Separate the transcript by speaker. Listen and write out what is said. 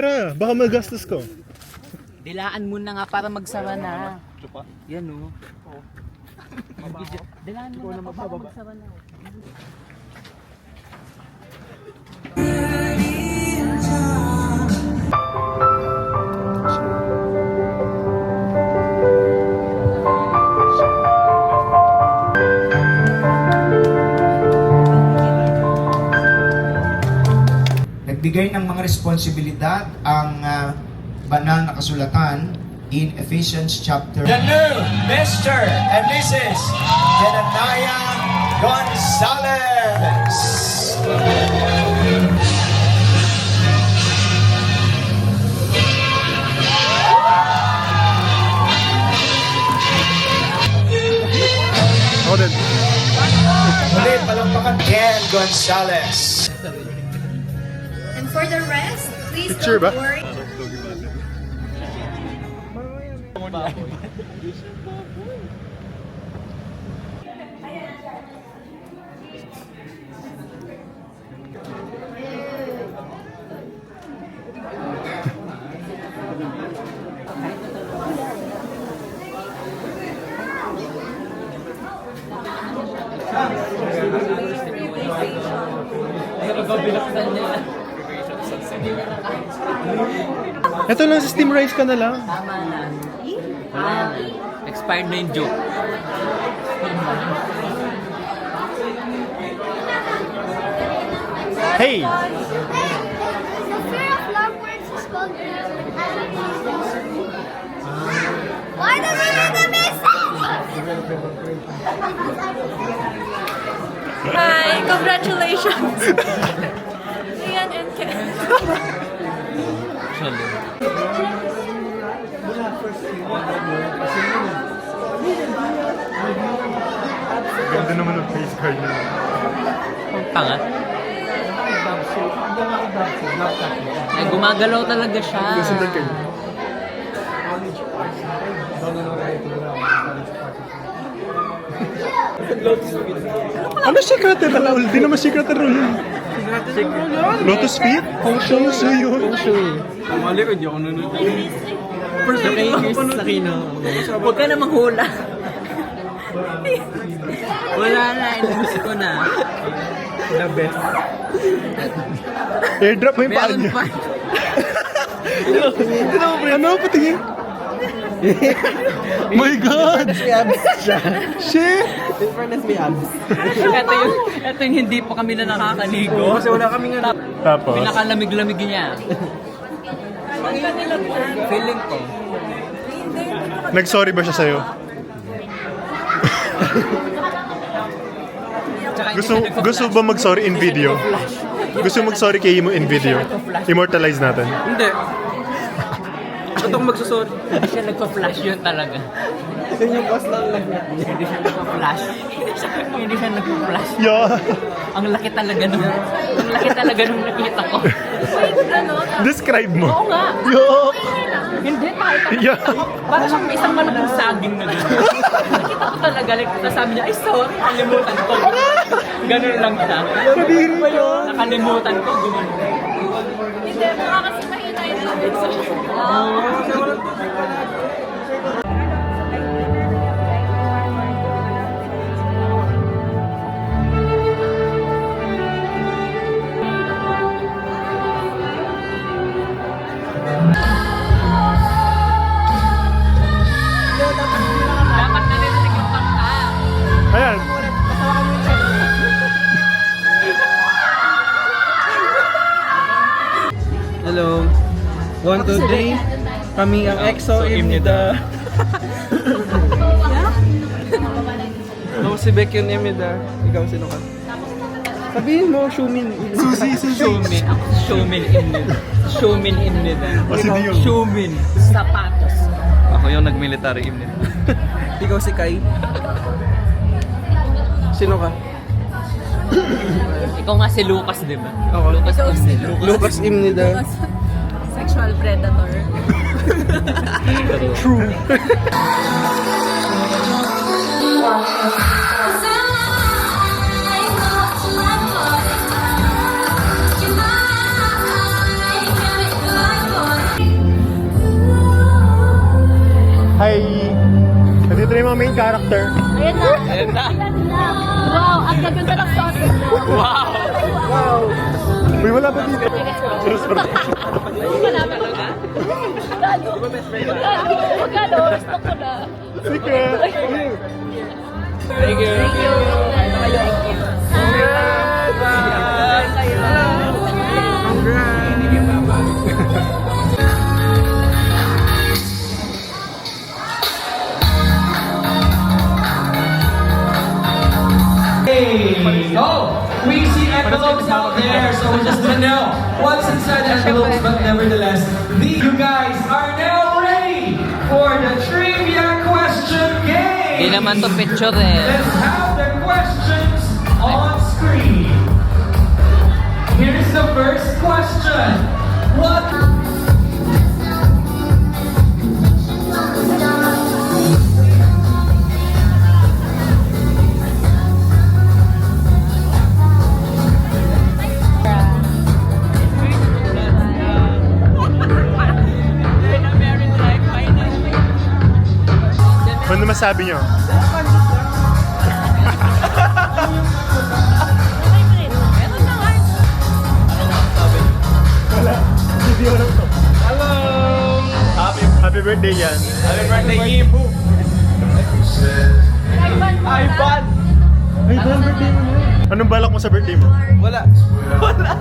Speaker 1: Tara, baka magastos ko.
Speaker 2: Dilaan mo na nga para magsara na. Yan o. Dilaan mo na para magsara na.
Speaker 3: Nagbigay ng mga responsibilidad ang banal na kasulatan in Ephesians chapter. The new Mr. and Mrs. Jedediah Gonzalez.
Speaker 1: Ako din.
Speaker 3: Muli, palampakan Ken Gonzalez.
Speaker 4: And for the rest, please
Speaker 1: Picture ba?
Speaker 4: don't worry.
Speaker 1: Ito lang sa steam rice ka na lang.
Speaker 2: Tama na. Expired na yung joke.
Speaker 1: Hey!
Speaker 4: The fear of love words is called why does he need the message? Hi, congratulations. Ian and Ken.
Speaker 1: Ganda naman ang face card niya.
Speaker 2: Ang tanga. Ay, gumagalaw talaga siya.
Speaker 1: Sundan kayo. Ano secret na roll? Di naman secret na roll yun. Lotus Feet? Feng Shui yun.
Speaker 5: Mali ko, di ako nanonood.
Speaker 2: First sa kino. Huwag ka na manghula. Wala na, inubos ko na.
Speaker 5: The best.
Speaker 1: Airdrop mo yung paa
Speaker 2: Meron
Speaker 1: niya.
Speaker 2: pa.
Speaker 1: Ano? Patingin. My God!
Speaker 5: May abs siya.
Speaker 1: Shit!
Speaker 5: In fairness, may abs.
Speaker 2: Ito yung hindi pa kami na nakakaligo.
Speaker 5: Kasi wala kami nga.
Speaker 1: Tapos?
Speaker 2: Pinakalamig-lamig niya. Feeling ko.
Speaker 1: Nag-sorry ba siya sa'yo?
Speaker 2: Tsaka hindi
Speaker 1: Gusto,
Speaker 2: siya nagpa-flash.
Speaker 1: gusto ba mag-sorry in video? Gusto mag-sorry kay mo in video? Immortalize natin.
Speaker 5: Hindi. Ba't ako magsusori?
Speaker 2: Hindi siya nagpa-flash yun talaga.
Speaker 5: Yun yung boss lang niya.
Speaker 2: Hindi siya nagpa-flash. Hindi siya nagpa-flash.
Speaker 1: Yeah.
Speaker 2: Ang laki talaga nung nakita ko.
Speaker 1: Describe mo.
Speaker 2: Oo nga.
Speaker 1: Yuck.
Speaker 2: Hindi, kahit ako.
Speaker 1: Yeah.
Speaker 2: Parang siyang may isang malaking saging na gano'n. Nakita ko talaga, like, sabi niya, ay sorry, nakalimutan ko. Ganun lang siya.
Speaker 1: Kadiri ka.
Speaker 2: Nakalimutan ko, gumano.
Speaker 4: Hindi, mga kasi mahina yung tubig sa
Speaker 2: Dapat narinig yung kanta.
Speaker 1: Ayan.
Speaker 5: Hello. 1, 2, 3. Kami ang EXO Imnida. Ako si Bekyon Imnida. Ikaw sino ka? Sabihin mo, Shumin.
Speaker 1: Susi.
Speaker 2: Showmin. Ako showmin in nila. Showmin in nila.
Speaker 1: O si Dio.
Speaker 2: Showmin. Sapatos.
Speaker 5: Ako yung nag-military Imnida. Ikaw si Kai. Sino ka?
Speaker 2: Ikaw nga si Lucas, di ba?
Speaker 5: Ako.
Speaker 2: Lucas si
Speaker 5: Lucas Imnida.
Speaker 4: sexual predator.
Speaker 1: True. main character?
Speaker 4: Ayan na.
Speaker 2: Ayan na.
Speaker 4: Wow, ang gaganda ng sausage.
Speaker 2: Wow!
Speaker 1: Uy, wala ba dito?
Speaker 4: Malapit na. Magkano? Magkano? Gusto ko na.
Speaker 1: Secret!
Speaker 2: Thank you.
Speaker 4: Thank you.
Speaker 6: Oh, we see envelopes out there, so we just don't know what's inside the envelopes, but nevertheless, you guys are now ready for the trivia question game.
Speaker 2: Hindi naman to picture eh.
Speaker 6: Let's have the questions on screen. Here's the first question. What?
Speaker 1: Ano masabi nyo? Wala. Video lang to.
Speaker 2: Hello!
Speaker 1: Happy birthday yan.
Speaker 2: Happy birthday, Yibu! iPad!
Speaker 1: Ay, Dan, birthday mo na. Anong balak mo sa birthday mo?
Speaker 5: Wala. Wala.